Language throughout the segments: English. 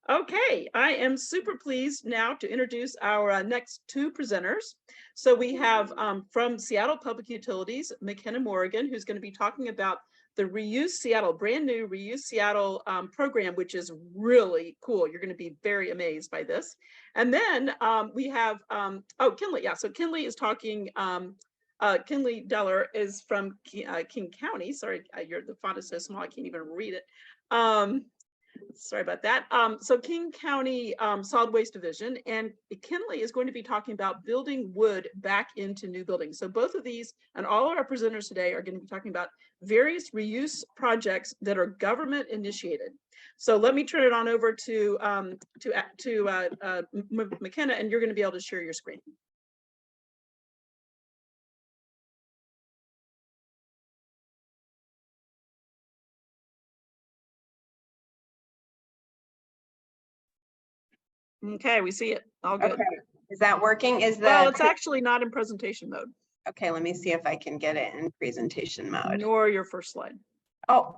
Okay, I am super pleased now to introduce our next two presenters. So we have from Seattle Public Utilities, McKenna Morrigan, who's going to be talking about the Reuse Seattle, brand new Reuse Seattle program, which is really cool. You're going to be very amazed by this. And then we have, Kinley. Yeah, so Kinley is talking, Kinley Deller is from King County. Sorry, the font is so small, I can't even read it. Sorry about that. So King County Solid Waste Division, and Kinley is going to be talking about building wood back into new buildings. So both of these and all of our presenters today are going to be talking about various reuse projects that are government initiated. So let me turn it on over to McKenna, and you're going to be able to share your screen. Okay, we see it. All good. Okay. Is that working? Well, it's actually not in presentation mode. Okay, let me see if I can get it in presentation mode. Nor your first slide. Oh.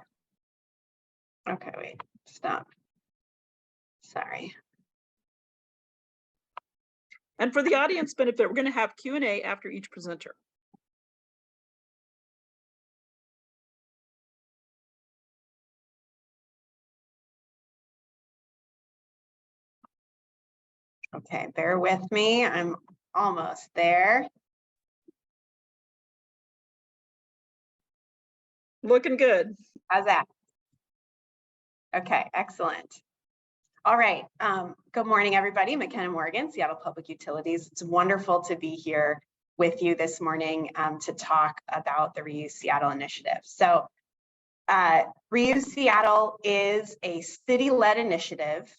Okay, wait. Stop. Sorry. And for the audience benefit, we're going to have Q&A after each presenter. Okay, bear with me. I'm almost there. Looking good. How's that? Okay, excellent. All right. Good morning, everybody. McKenna Morrigan, Seattle Public Utilities. It's wonderful to be here with you this morning to talk about the Reuse Seattle initiative. So Reuse Seattle is a city-led initiative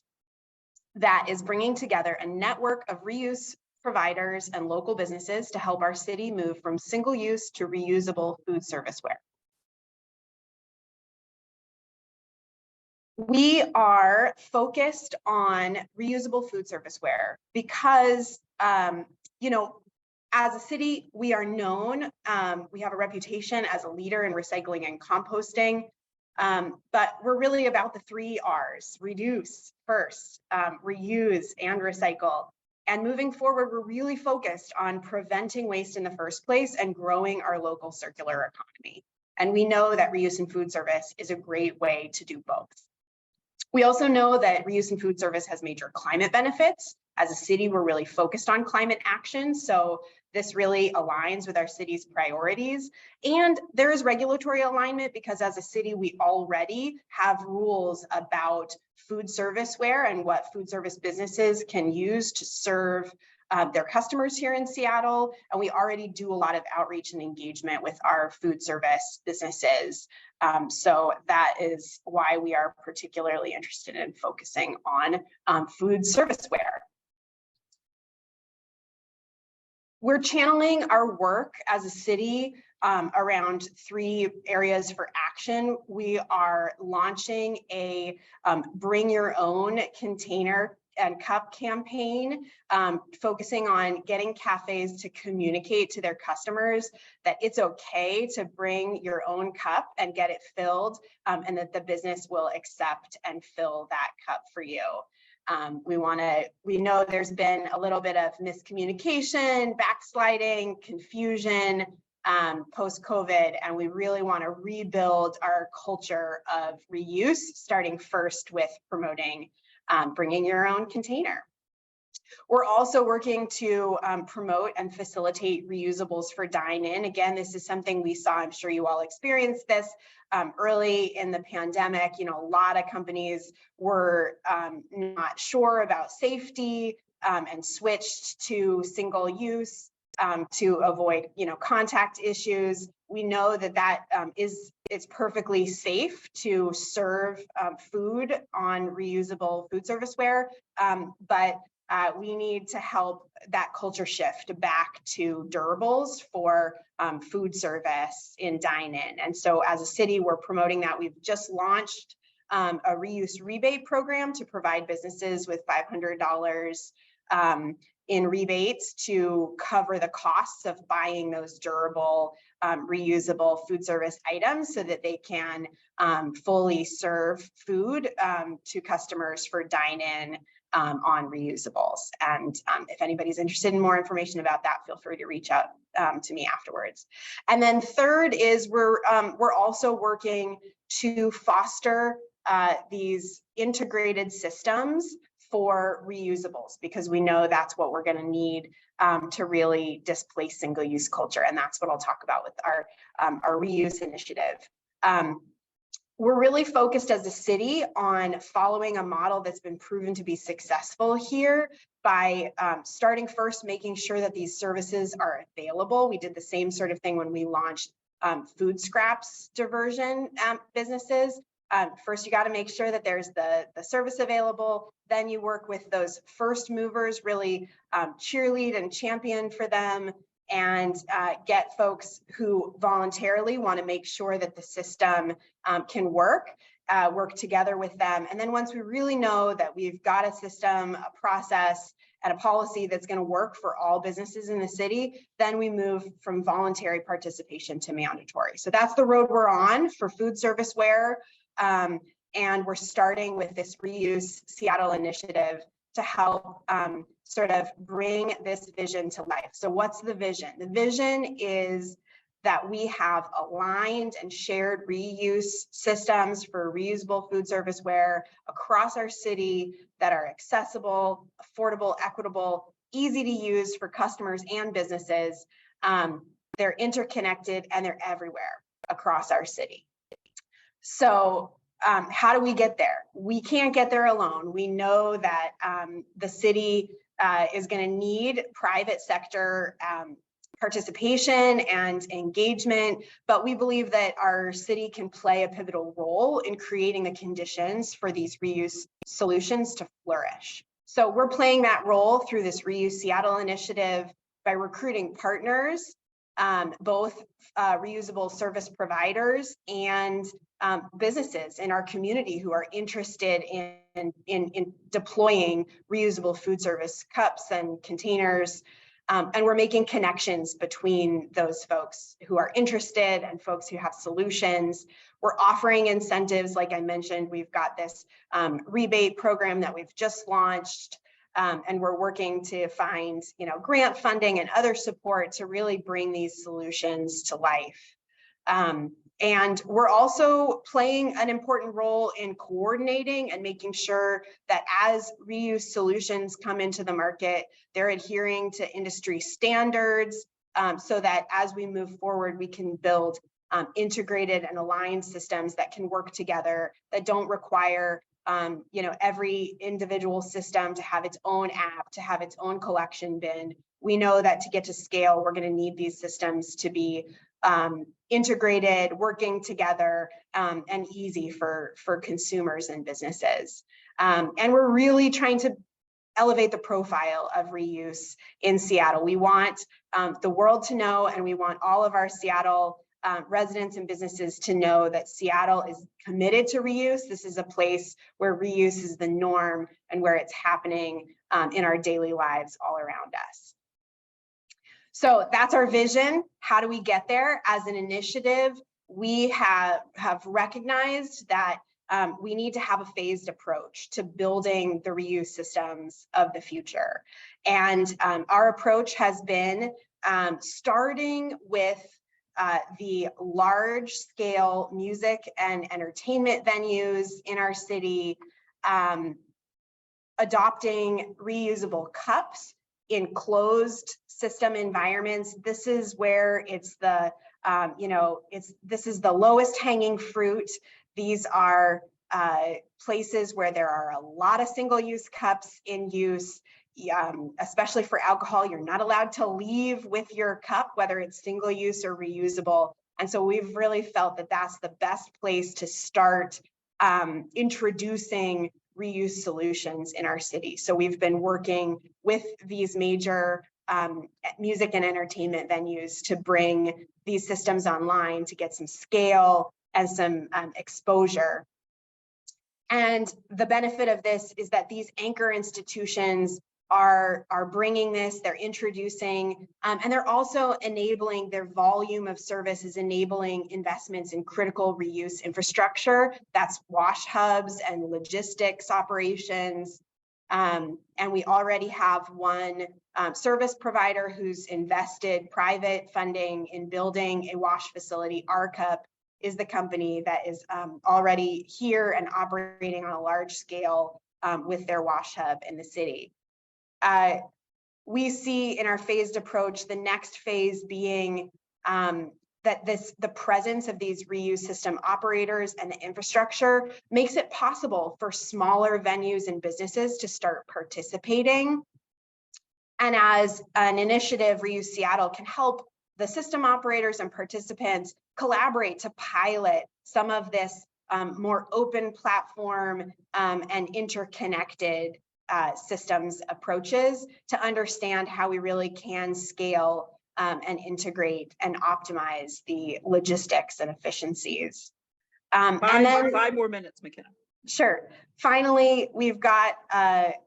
that is bringing together a network of reuse providers and local businesses to help our city move from single-use to reusable food service ware. We are focused on reusable food service ware because, you know, as a city, we are known, we have a reputation as a leader in recycling and composting, but we're really about the 3 R's: reduce first, reuse, and recycle. And moving forward, we're really focused on preventing waste in the first place and growing our local circular economy. And we know that reuse and food service is a great way to do both. We also know that reuse and food service has major climate benefits. As a city, we're really focused on climate action, so this really aligns with our city's priorities. And there is regulatory alignment because as a city, we already have rules about food service ware and what food service businesses can use to serve their customers here in Seattle. And we already do a lot of outreach and engagement with our food service businesses. So that is why we are particularly interested in focusing on food service ware. We're channeling our work as a city around 3 areas for action. We are launching a bring your own container and cup campaign, focusing on getting cafes to communicate to their customers that it's okay to bring your own cup and get it filled, and that the business will accept and fill that cup for you. We know there's been a little bit of miscommunication, backsliding, confusion post-COVID, and we really want to rebuild our culture of reuse, starting first with promoting bringing your own container. We're also working to promote and facilitate reusables for dine-in. Again, this is something we saw, I'm sure you all experienced this early in the pandemic. You know, a lot of companies were not sure about safety and switched to single use to avoid, you know, contact issues. We know that it's perfectly safe to serve food on reusable food service ware, but we need to help that culture shift back to durables for food service in dine-in. And so as a city, we're promoting that. We've just launched a reuse rebate program to provide businesses with $500 in rebates to cover the costs of buying those durable, reusable food service items so that they can fully serve food to customers for dine-in on reusables. And if anybody's interested in more information about that, feel free to reach out to me afterwards. And then third is we're also working to foster these integrated systems for reusables, because we know that's what we're going to need to really displace single-use culture. And that's what I'll talk about with our reuse initiative. We're really focused as a city on following a model that's been proven to be successful here by starting first, making sure that these services are available. We did the same sort of thing when we launched food scraps diversion businesses. First, you got to make sure that there's the service available. Then you work with those first movers, really cheerlead and champion for them, and get folks who voluntarily want to make sure that the system can work together with them. And then once we really know that we've got a system, a process, and a policy that's going to work for all businesses in the city, then we move from voluntary participation to mandatory. So that's the road we're on for Foodservice Ware. And we're starting with this Reuse Seattle initiative to help sort of bring this vision to life. So what's the vision? The vision is that we have aligned and shared reuse systems for reusable food service ware across our city that are accessible, affordable, equitable, easy to use for customers and businesses. They're interconnected and they're everywhere across our city. So how do we get there? We can't get there alone. We know that the city is going to need private sector participation and engagement, but we believe that our city can play a pivotal role in creating the conditions for these reuse solutions to flourish. So we're playing that role through this Reuse Seattle initiative by recruiting partners, both reusable service providers and businesses in our community who are interested in deploying reusable food service cups and containers. And we're making connections between those folks who are interested and folks who have solutions. We're offering incentives, like I mentioned. We've got this rebate program that we've just launched, and we're working to find, grant funding and other support to really bring these solutions to life. And we're also playing an important role in coordinating and making sure that as reuse solutions come into the market, they're adhering to industry standards, so that as we move forward, we can build integrated and aligned systems that can work together, that don't require every individual system to have its own app, to have its own collection bin. We know that to get to scale, we're going to need these systems to be integrated, working together, and easy for consumers and businesses. And we're really trying to elevate the profile of reuse in Seattle. We want the world to know, and we want all of our Seattle residents and businesses to know that Seattle is committed to reuse. This is a place where reuse is the norm and where it's happening in our daily lives all around us. So that's our vision. How do we get there? As an initiative, we have recognized that we need to have a phased approach to building the reuse systems of the future. And our approach has been starting with the large scale music and entertainment venues in our city, adopting reusable cups in closed system environments. This is where it's the, this is the lowest hanging fruit. These are places where there are a lot of single-use cups in use, especially for alcohol. You're not allowed to leave with your cup, whether it's single-use or reusable. And so we've really felt that that's the best place to start introducing reuse solutions in our city. So we've been working with these major music and entertainment venues to bring these systems online to get some scale and some exposure. And the benefit of this is that these anchor institutions are bringing this, they're introducing, and they're also enabling, their volume of service is enabling investments in critical reuse infrastructure. That's wash hubs and logistics operations. And we already have one service provider who's invested private funding in building a wash facility. RCUP is the company that is already here and operating on a large scale with their wash hub in the city. We see in our phased approach, the next phase being that the presence of these reuse system operators and the infrastructure makes it possible for smaller venues and businesses to start participating. And as an initiative, Reuse Seattle can help the system operators and participants collaborate to pilot some of this more open platform and interconnected systems approaches to understand how we really can scale and integrate and optimize the logistics and efficiencies. And then 5 more minutes, McKenna. Sure. Finally, we've got, our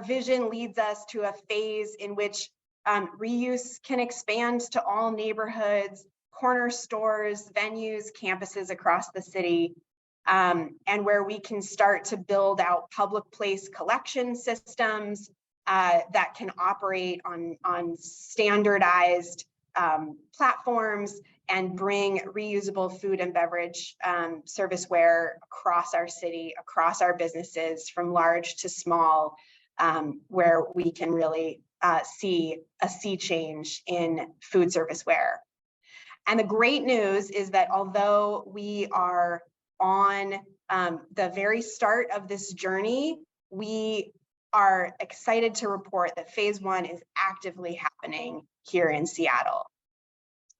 vision leads us to a phase in which reuse can expand to all neighborhoods, corner stores, venues, campuses across the city, and where we can start to build out public place collection systems that can operate on standardized platforms and bring reusable food and beverage serviceware across our city, across our businesses, from large to small, where we can really see a sea change in food serviceware. And the great news is that although we are on the very start of this journey, we are excited to report that phase 1 is actively happening here in Seattle.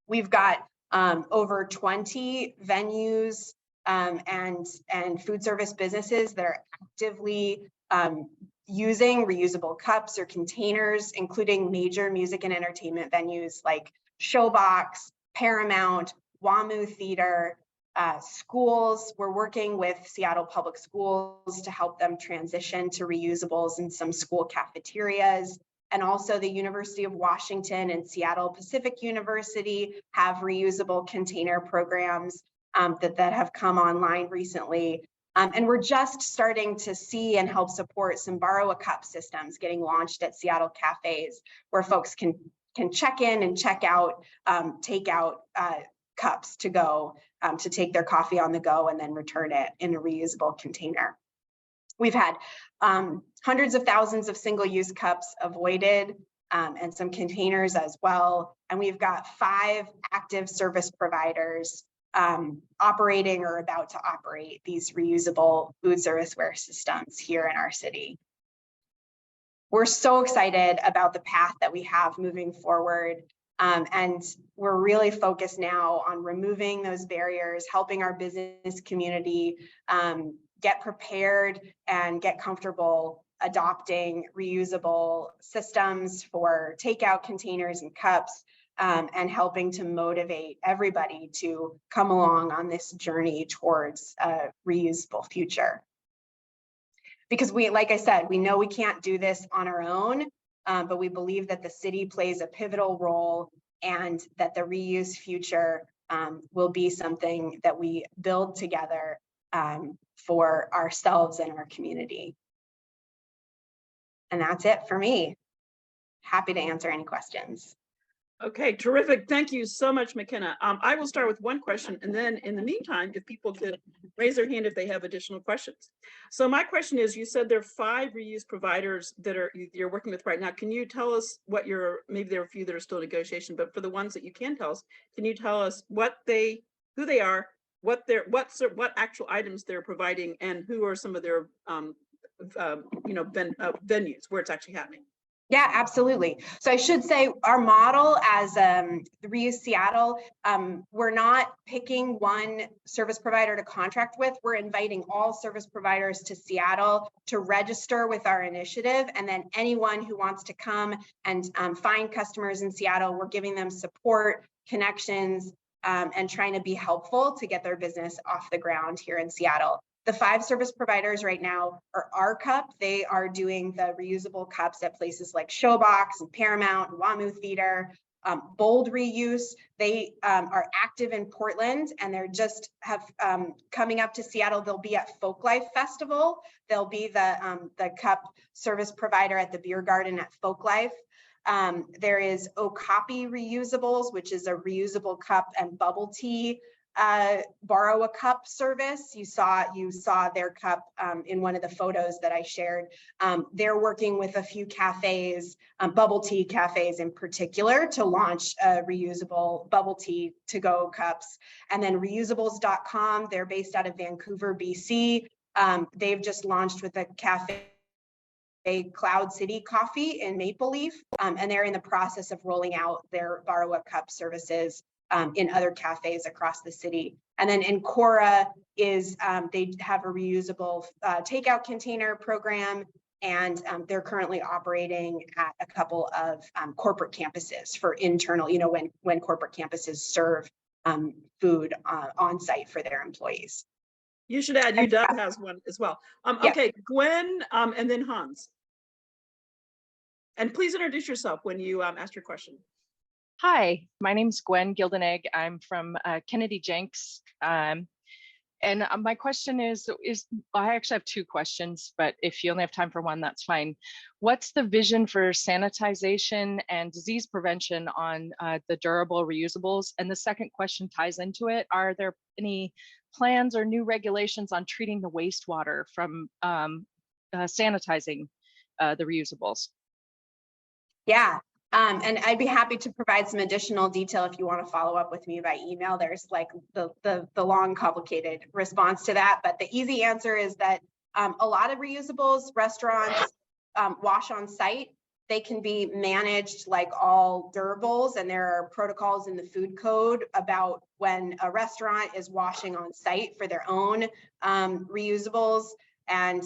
We've got over 20 venues and food service businesses that are actively using reusable cups or containers, including major music and entertainment venues like Showbox, Paramount, WAMU Theater, schools. We're working with Seattle Public Schools to help them transition to reusables in some school cafeterias. And also the University of Washington and Seattle Pacific University have reusable container programs that have come online recently. And we're just starting to see and help support some borrow a cup systems getting launched at Seattle cafes, where folks can check in and check out, take out cups to go, to take their coffee on the go and then return it in a reusable container. We've had hundreds of thousands of single-use cups avoided and some containers as well. And we've got 5 active service providers operating or about to operate these reusable food serviceware systems here in our city. We're so excited about the path that we have moving forward. And we're really focused now on removing those barriers, helping our business community get prepared and get comfortable adopting reusable systems for takeout containers and cups, and helping to motivate everybody to come along on this journey towards a reusable future. Because like I said, we know we can't do this on our own, but we believe that the city plays a pivotal role and that the reuse future will be something that we build together for ourselves and our community. And that's it for me. Happy to answer any questions. Okay, terrific. Thank you so much, McKenna. I will start with one question, and then in the meantime, if people could raise their hand if they have additional questions. So my question is, you said there are 5 reuse providers that you're working with right now. Can you tell us what maybe there are a few that are still in negotiation, but for the ones that you can tell us, can you tell us who they are, what actual items they're providing, and who are some of their venues where it's actually happening? Yeah, absolutely. So I should say our model as the Reuse Seattle, we're not picking one service provider to contract with. We're inviting all service providers to Seattle to register with our initiative. And then anyone who wants to come and find customers in Seattle, we're giving them support, connections, and trying to be helpful to get their business off the ground here in Seattle. The 5 service providers right now are our cup. They are doing the reusable cups at places like Showbox and Paramount and WAMU Theater. Bold Reuse, they are active in Portland, and they're just coming up to Seattle. They'll be at Folklife Festival. They'll be the cup service provider at the beer garden at Folklife. There is Okapi Reusables, which is a reusable cup and bubble tea borrow a cup service. You saw their cup in one of the photos that I shared. They're working with a few cafes, bubble tea cafes in particular, to launch reusable bubble tea to-go cups. And then reusables.com, they're based out of Vancouver, BC. They've just launched with a cafe, Cloud City Coffee in Maple Leaf, and they're in the process of rolling out their borrow a cup services in other cafes across the city. And then Encora is, they have a reusable takeout container program, and they're currently operating at a couple of corporate campuses for internal, when corporate campuses serve food on site for their employees. You should add UW has one as well. Okay, Gwen, and then Hans. And please introduce yourself when you ask your question. Hi, my name's Gwen Gildenegg. I'm from Kennedy Jenks. And my question is I actually have 2 questions, but if you only have time for one, that's fine. What's the vision for sanitization and disease prevention on the durable reusables? And the second question ties into it. Are there any plans or new regulations on treating the wastewater from sanitizing the reusables? Yeah. And I'd be happy to provide some additional detail if you want to follow up with me by email. There's like the long, complicated response to that. But the easy answer is that a lot of reusables, restaurants wash on site. They can be managed like all durables, and there are protocols in the food code about when a restaurant is washing on site for their own reusables, and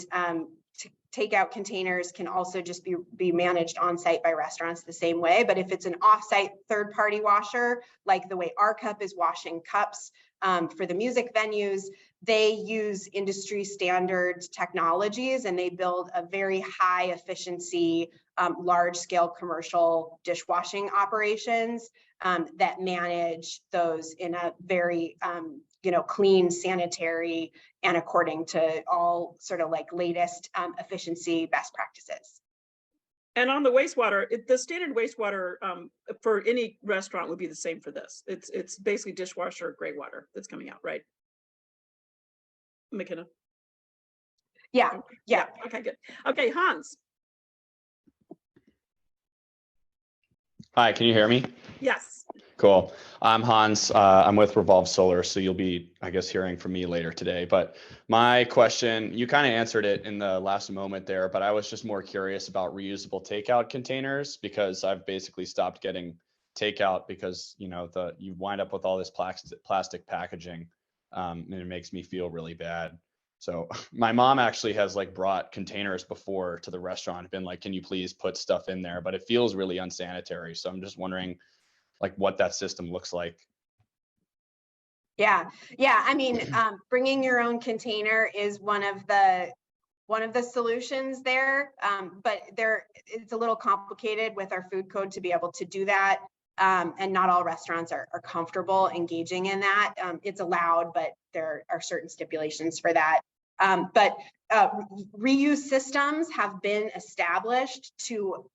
takeout containers can also just be managed on site by restaurants the same way. But if it's an off-site third-party washer, like the way our cup is washing cups for the music venues, they use industry standard technologies, and they build a very high efficiency, large-scale commercial dishwashing operations that manage those in a very clean, sanitary, and according to all sort of like latest efficiency best practices. And on the wastewater, the standard wastewater for any restaurant would be the same for this. It's basically dishwasher gray water that's coming out, right? McKenna? Yeah. Okay, good. Okay, Hans. Hi, can you hear me? Yes. Cool. I'm Hans. I'm with Revolve Solar, so you'll be, I guess, hearing from me later today. But my question, you kind of answered it in the last moment there, but I was just more curious about reusable takeout containers, because I've basically stopped getting takeout because, you wind up with all this plastic packaging, and it makes me feel really bad. So my mom actually has brought containers before to the restaurant, been like, can you please put stuff in there? But it feels really unsanitary. So I'm just wondering what that system looks like. Yeah. I mean, bringing your own container is one of the solutions there, but it's a little complicated with our food code to be able to do that, and not all restaurants are comfortable engaging in that. It's allowed, but there are certain stipulations for that. But reuse systems have been established to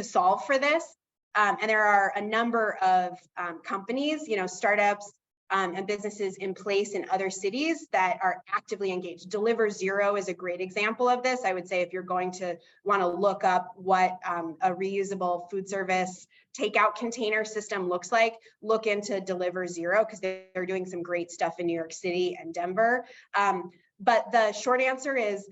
solve for this. And there are a number of companies, startups and businesses in place in other cities that are actively engaged. Deliver Zero is a great example of this. I would say if you're going to want to look up what a reusable food service takeout container system looks like, look into Deliver Zero, because they're doing some great stuff in New York City and Denver. But the short answer is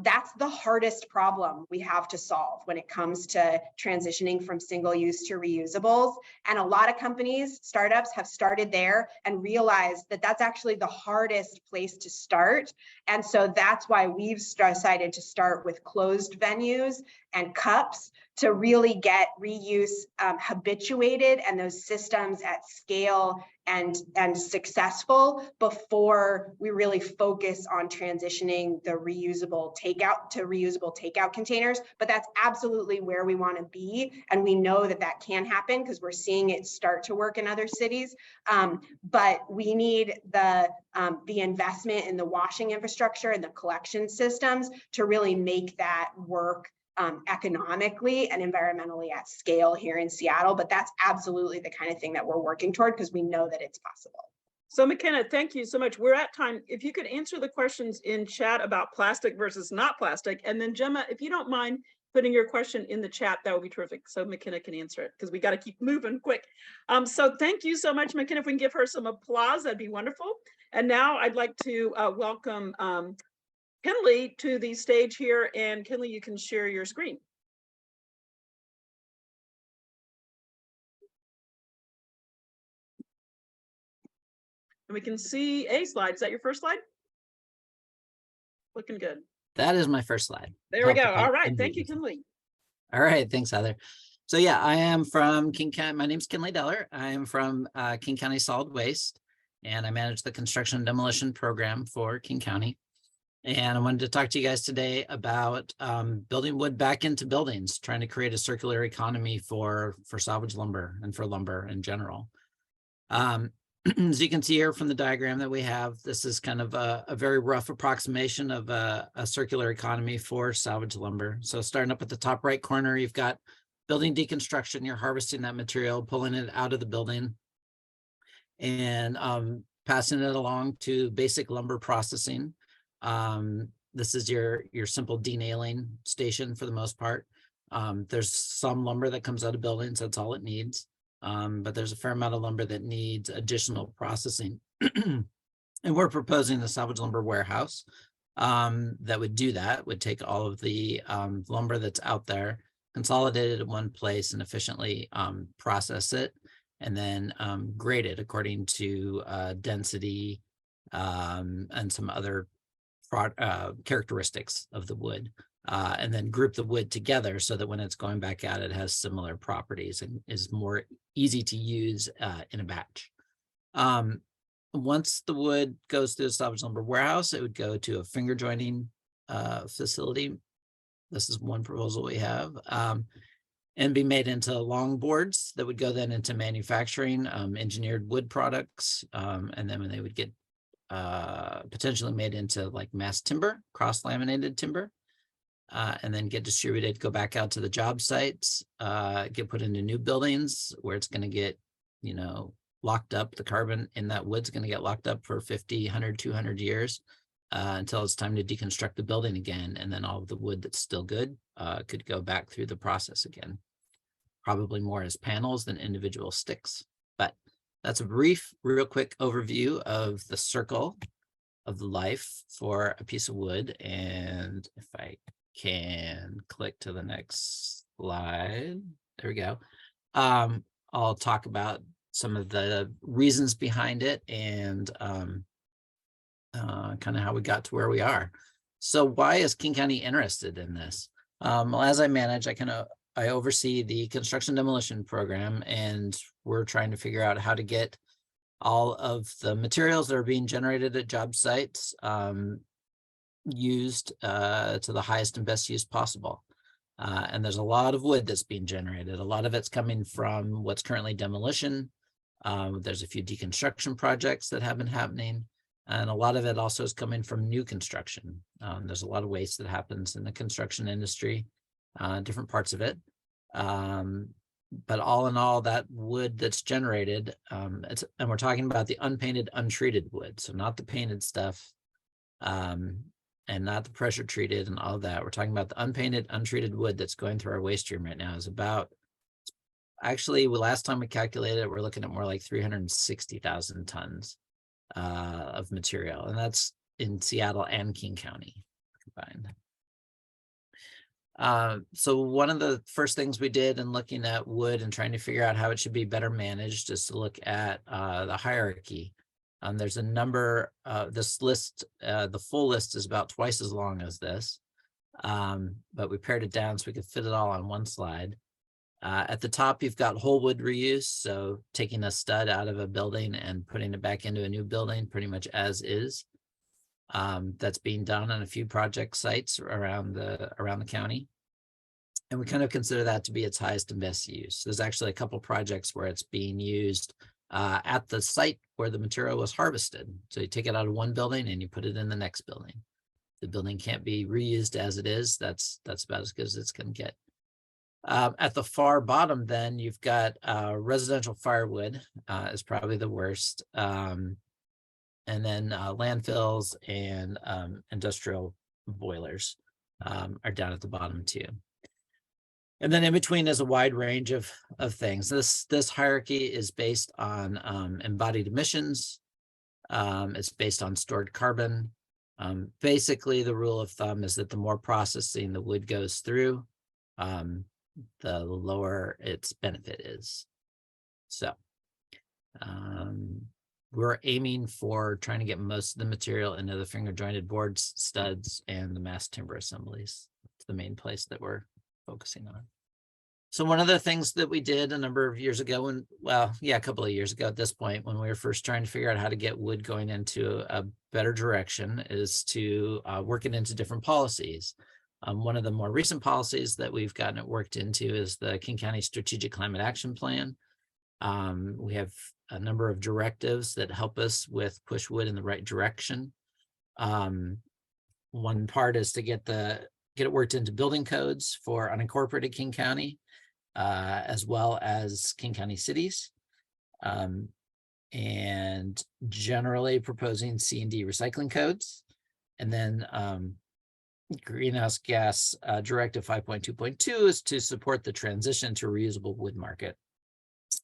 that's the hardest problem we have to solve when it comes to transitioning from single use to reusables. And a lot of companies, startups have started there and realized that that's actually the hardest place to start. And so that's why we've decided to start with closed venues and cups to really get reuse habituated and those systems at scale and successful before we really focus on transitioning the reusable takeout containers. But that's absolutely where we want to be, and we know that that can happen because we're seeing it start to work in other cities. But we need the investment in the washing infrastructure and the collection systems to really make that work economically and environmentally at scale here in Seattle. But that's absolutely the kind of thing that we're working toward because we know that it's possible. So McKenna, thank you so much. We're at time. If you could answer the questions in chat about plastic versus not plastic, and then Gemma, if you don't mind putting your question in the chat, that would be terrific. So McKenna can answer it because we got to keep moving quick. So thank you so much, McKenna. If we can give her some applause, that'd be wonderful. And now I'd like to welcome Kinley to the stage here, and Kinley, you can share your screen. And we can see a slide. Is that your first slide? Looking good. That is my first slide. There we go. All right. Thank you, Kinley. All right. Thanks, Heather. So yeah, I am from King County. My name's Kinley Deller. I am from King County Solid Waste, and I manage the construction and demolition program for King County. And I wanted to talk to you guys today about building wood back into buildings, trying to create a circular economy for salvage lumber and for lumber in general. As you can see here from the diagram that we have, this is kind of a very rough approximation of a circular economy for salvage lumber. So starting up at the top right corner, you've got building deconstruction. You're harvesting that material, pulling it out of the building, and passing it along to basic lumber processing. This is your simple denailing station for the most part. There's some lumber that comes out of buildings, that's all it needs. But there's a fair amount of lumber that needs additional processing. And we're proposing the salvage lumber warehouse that would do that, would take all of the lumber that's out there, consolidate it in one place and efficiently process it, and then grade it according to density and some other characteristics of the wood. And then group the wood together so that when it's going back out, it has similar properties and is more easy to use in a batch. Once the wood goes through the salvage lumber warehouse, it would go to a finger joining facility. This is one proposal we have, and be made into long boards that would go then into manufacturing engineered wood products. And then when they would get potentially made into like mass timber, cross-laminated timber. And then get distributed, go back out to the job sites, get put into new buildings where it's going to get, locked up. The carbon in that wood's going to get locked up for 50, 100, 200 years until it's time to deconstruct the building again. And then all of the wood that's still good could go back through the process again. Probably more as panels than individual sticks. But that's a brief, real quick overview of the circle of the life for a piece of wood. And if I can click to the next slide. There we go. I'll talk about some of the reasons behind it and kind of how we got to where we are. So why is King County interested in this? Well, as I manage, I oversee the construction demolition program, and we're trying to figure out how to get all of the materials that are being generated at job sites used to the highest and best use possible. And there's a lot of wood that's being generated. A lot of it's coming from what's currently demolition. There's a few deconstruction projects that have been happening. And a lot of it also is coming from new construction. There's a lot of waste that happens in the construction industry, different parts of it. But all in all, that wood that's generated, and we're talking about the unpainted, untreated wood. So not the painted stuff. And not the pressure treated and all of that. We're talking about the unpainted, untreated wood that's going through our waste stream right now is about, actually, last time we calculated it, we're looking at more like 360,000 tons of material. And that's in Seattle and King County combined. So one of the first things we did in looking at wood and trying to figure out how it should be better managed is to look at the hierarchy. There's a number, this list, the full list is about twice as long as this, but we pared it down so we could fit it all on one slide. At the top, you've got whole wood reuse, so taking a stud out of a building and putting it back into a new building pretty much as is. That's being done on a few project sites around the county. And we kind of consider that to be its highest and best use. There's actually a couple projects where it's being used at the site where the material was harvested. So you take it out of one building and you put it in the next building. The building can't be reused as it is. That's about as good as it's going to get. At the far bottom, then you've got residential firewood is probably the worst. And then landfills and industrial boilers are down at the bottom too. And then in between is a wide range of things. This hierarchy is based on embodied emissions. It's based on stored carbon. Basically, the rule of thumb is that the more processing the wood goes through, the lower its benefit is. So we're aiming for trying to get most of the material into the finger jointed boards, studs, and the mass timber assemblies. It's the main place that we're focusing on. So one of the things that we did a number of years ago, a couple of years ago at this point, when we were first trying to figure out how to get wood going into a better direction, is to work it into different policies. One of the more recent policies that we've gotten it worked into is the King County Strategic Climate Action Plan. We have a number of directives that help us with push wood in the right direction. One part is to get it worked into building codes for unincorporated King County, as well as King County cities, and generally proposing C&D recycling codes. And then Greenhouse Gas Directive 5.2.2 is to support the transition to a reusable wood market.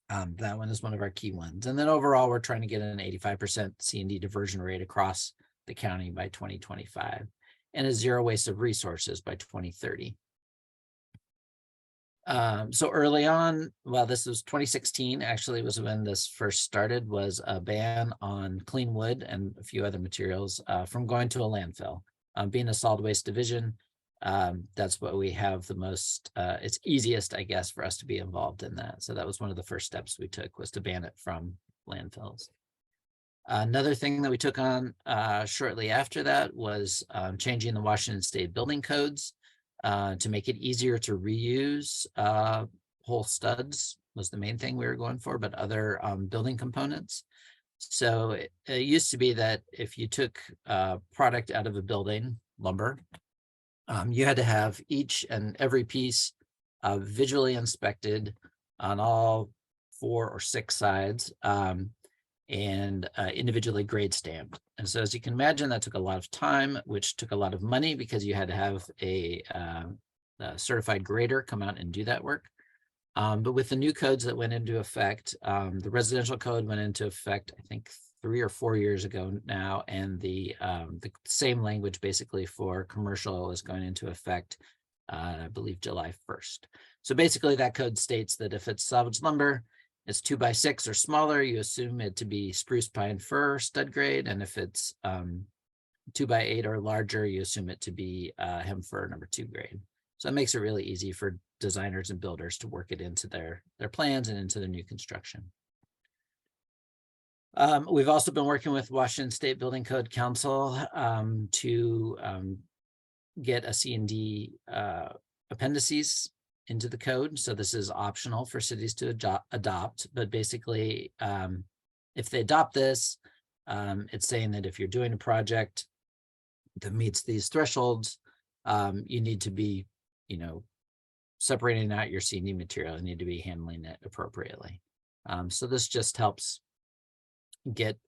That one is one of our key ones. And then overall, we're trying to get an 85% C&D diversion rate across the county by 2025 and a zero waste of resources by 2030. So early on, this was 2016, actually was when this first started, was a ban on clean wood and a few other materials from going to a landfill. Being a solid waste division, that's what we have the most, it's easiest, I guess, for us to be involved in that. So that was one of the first steps we took, was to ban it from landfills. Another thing that we took on shortly after that was changing the Washington State building codes to make it easier to reuse whole studs was the main thing we were going for, but other building components. So it used to be that if you took product out of a building, lumber, you had to have each and every piece visually inspected on all 4 or 6 sides and individually grade stamped. And so as you can imagine, that took a lot of time, which took a lot of money because you had to have a certified grader come out and do that work. But with the new codes that went into effect, the residential code went into effect, I think 3 or 4 years ago now, and the same language basically for commercial is going into effect, I believe July 1st. So basically that code states that if it's salvaged lumber, it's 2x6 or smaller, you assume it to be spruce, pine, fir stud grade, and if it's 2x8 or larger, you assume it to be hem fir number 2 grade. So that makes it really easy for designers and builders to work it into their plans and into their new construction. We've also been working with Washington State Building Code Council to get a C&D appendices into the code. So this is optional for cities to adopt, but basically if they adopt this, it's saying that if you're doing a project that meets these thresholds, you need to be, separating out your C&D material. You need to be handling it appropriately. So this just helps get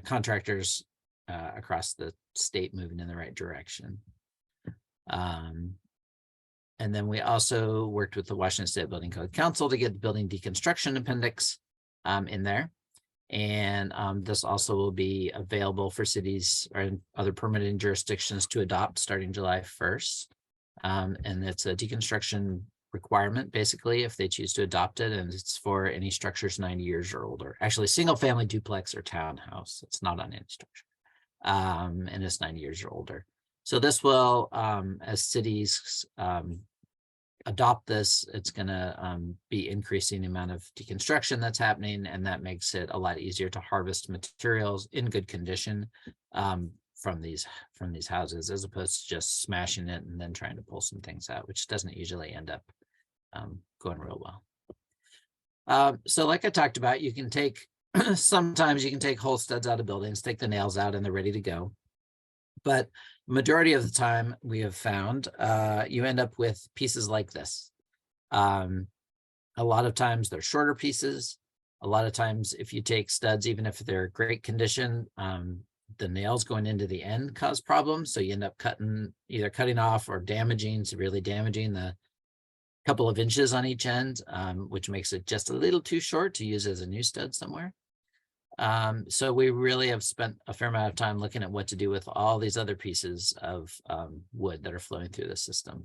contractors across the state moving in the right direction. And then we also worked with the Washington State Building Code Council to get the building deconstruction appendix in there. And this also will be available for cities or other permitting jurisdictions to adopt starting July 1st. And it's a deconstruction requirement, basically, if they choose to adopt it. And it's for any structures 90 years or older. Actually, single family duplex or townhouse. It's not on any structure. And it's 90 years or older. So this will, as cities adopt this, it's going to be increasing the amount of deconstruction that's happening, and that makes it a lot easier to harvest materials in good condition from these houses, as opposed to just smashing it and then trying to pull some things out, which doesn't usually end up going real well. So like I talked about, you can take sometimes you can take whole studs out of buildings, take the nails out, and they're ready to go. But majority of the time we have found you end up with pieces like this. A lot of times they're shorter pieces. A lot of times if you take studs, even if they're great condition, the nails going into the end cause problems. So you end up either cutting off or severely damaging the couple of inches on each end, which makes it just a little too short to use as a new stud somewhere. So we really have spent a fair amount of time looking at what to do with all these other pieces of wood that are flowing through the system.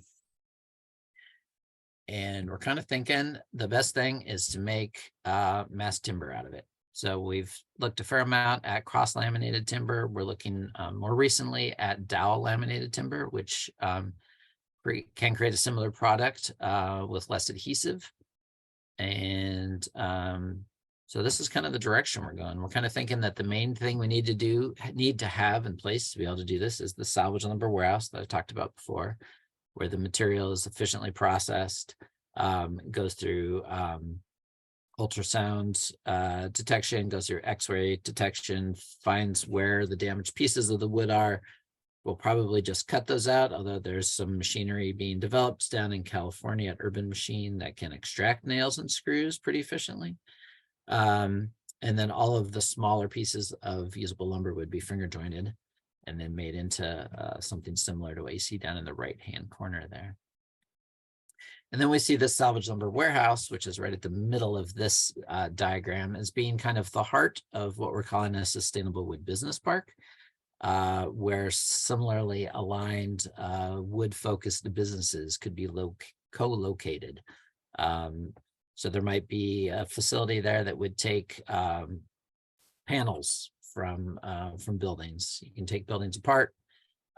And we're kind of thinking the best thing is to make mass timber out of it. So we've looked a fair amount at cross-laminated timber. We're looking more recently at dowel laminated timber, which can create a similar product with less adhesive. And so this is kind of the direction we're going. We're kind of thinking that the main thing we need to have in place to be able to do this is the salvage lumber warehouse that I talked about before, where the material is efficiently processed, goes through ultrasound detection, goes through X-ray detection, finds where the damaged pieces of the wood are. We'll probably just cut those out, although there's some machinery being developed down in California at Urban Machine that can extract nails and screws pretty efficiently. And then all of the smaller pieces of usable lumber would be finger jointed and then made into something similar to what you see down in the right-hand corner there. And then we see this salvage lumber warehouse, which is right at the middle of this diagram, as being kind of the heart of what we're calling a sustainable wood business park, where similarly aligned wood-focused businesses could be co-located. So there might be a facility there that would take panels from buildings. You can take buildings apart.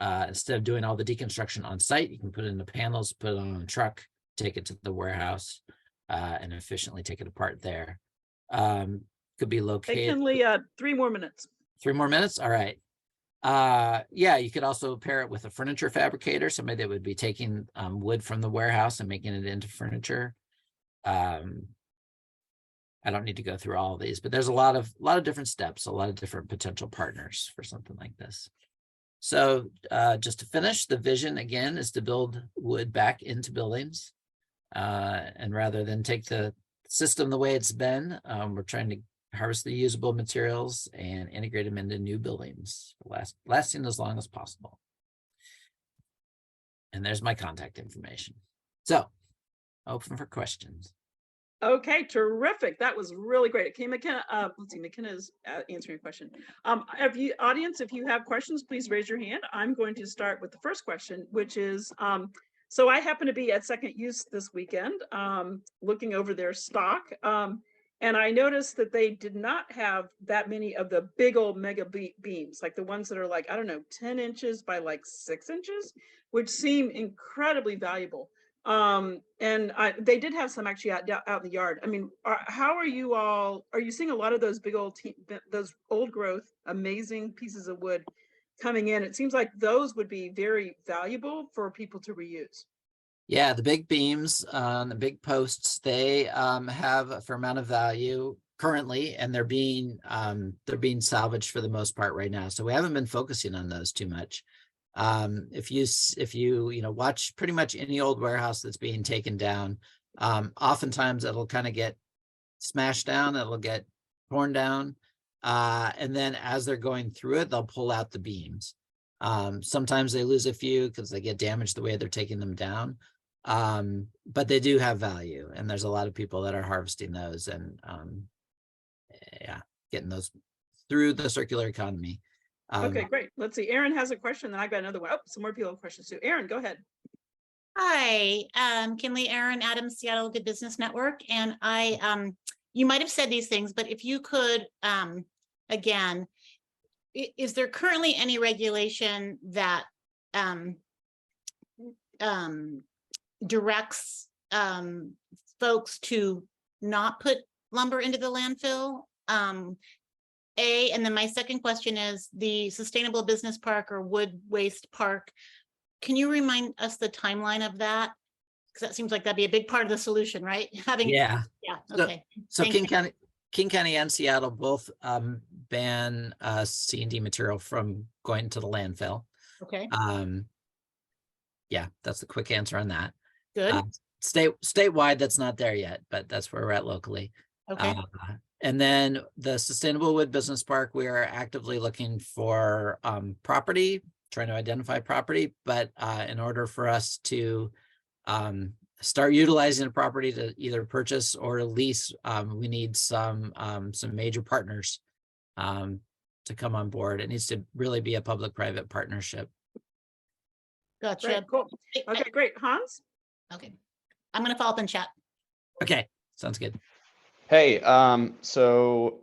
Instead of doing all the deconstruction on site, you can put it into panels, put it on a truck, take it to the warehouse, and efficiently take it apart there. Could be located. Hey, Kinley, 3 more minutes. 3 more minutes? All right. Yeah, you could also pair it with a furniture fabricator, somebody that would be taking wood from the warehouse and making it into furniture. I don't need to go through all of these, but there's a lot of different steps, a lot of different potential partners for something like this. So just to finish, the vision again is to build wood back into buildings. And rather than take the system the way it's been, we're trying to harvest the usable materials and integrate them into new buildings, lasting as long as possible. And there's my contact information. So open for questions. Okay, terrific. That was really great. Okay, McKenna, let's see, McKenna is answering a question. Audience, if you have questions, please raise your hand. I'm going to start with the first question, which is, so I happen to be at Second Use this weekend, looking over their stock. And I noticed that they did not have that many of the big old mega beams, like the ones that are like, I don't know, 10 inches by like 6 inches, which seem incredibly valuable. And they did have some actually out in the yard. I mean, how are you seeing a lot of those big old, those old growth, amazing pieces of wood coming in? It seems like those would be very valuable for people to reuse. Yeah, the big beams, the big posts, they have a fair amount of value currently, and they're being salvaged for the most part right now. So we haven't been focusing on those too much. If you watch pretty much any old warehouse that's being taken down, oftentimes it'll kind of get smashed down, it'll get torn down, and then as they're going through it, they'll pull out the beams. Sometimes they lose a few because they get damaged the way they're taking them down. But they do have value, and there's a lot of people that are harvesting those and yeah, getting those through the circular economy. Okay, great. Let's see. Aaron has a question, then I've got another one. Oh, some more people have questions too. Aaron, go ahead. Hi, Kinley, Aaron, Adams, Seattle Good Business Network. And you might have said these things, but if you could, again, is there currently any regulation that directs folks to not put lumber into the landfill? And then my second question is the Sustainable Business Park or Wood Waste Park. Can you remind us the timeline of that? Because that seems like that'd be a big part of the solution, right? Yeah. Yeah, So- okay. So Thank King County and Seattle both ban C&D material from going to the landfill. Okay, Yeah, that's the quick answer on that. good, Statewide, that's not there yet, but that's where we're at locally. okay, And then the Sustainable Wood Business Park, we are actively looking for property, trying to identify property, but in order for us to start utilizing the property to either purchase or lease, we need some major partners to come on board. It needs to really be a public-private partnership. gotcha. Great, cool. Okay, great. Hans? Okay, I'm gonna follow up in chat. Okay, sounds good. Hey, so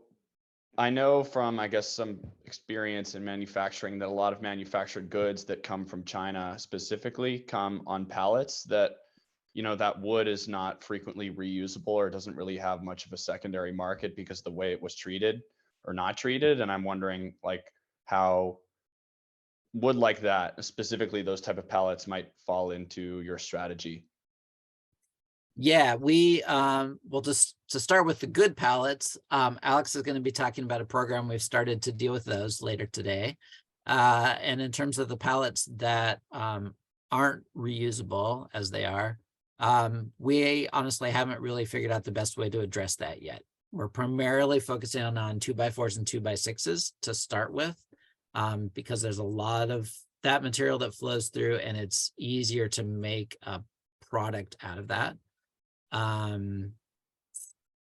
I know from, I guess, some experience in manufacturing that a lot of manufactured goods that come from China specifically come on pallets that, you know, that wood is not frequently reusable or doesn't really have much of a secondary market because the way it was treated or not treated. And I'm wondering like how wood like that, specifically those type of pallets, might fall into your strategy. Yeah, we well, just to start with the good pallets, Alex is going to be talking about a program we've started to deal with those later today. And in terms of the pallets that aren't reusable as they are, we honestly haven't really figured out the best way to address that yet. We're primarily focusing on 2x4s and 2x6s to start with, because there's a lot of that material that flows through and it's easier to make a product out of that.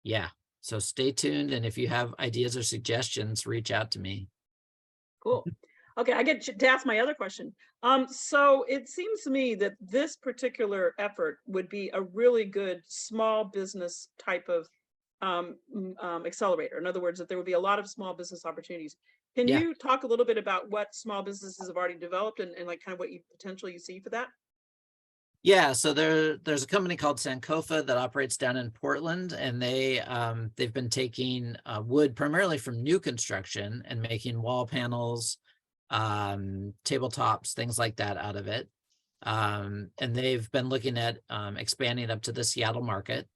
Yeah, so stay tuned, and if you have ideas or suggestions, reach out to me. Cool. Okay, I get to ask my other question. So it seems to me that this particular effort would be a really good small business type of accelerator. In other words, that there would be a lot of small business opportunities. Can Yeah. you talk a little bit about what small businesses have already developed and like kind of what you potentially see for that? Yeah, so there's a company called Sankofa that operates down in Portland, and they've been taking wood primarily from new construction and making wall panels, tabletops, things like that out of it. And they've been looking at expanding up to the Seattle market.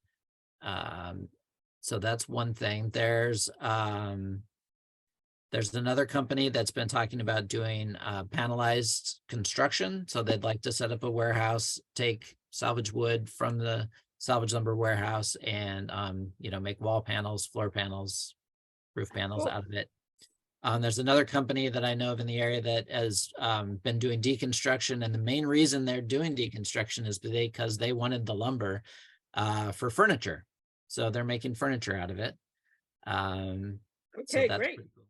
So that's one thing. There's another company that's been talking about doing panelized construction. So they'd like to set up a warehouse, take salvage wood from the salvage lumber warehouse and, you know, make wall panels, floor panels, roof panels Cool. out of it. There's another company that I know of in the area that has been doing deconstruction. And the main reason they're doing deconstruction is because they wanted the lumber for furniture. So they're making furniture out of it. So Okay, that's great. pretty cool.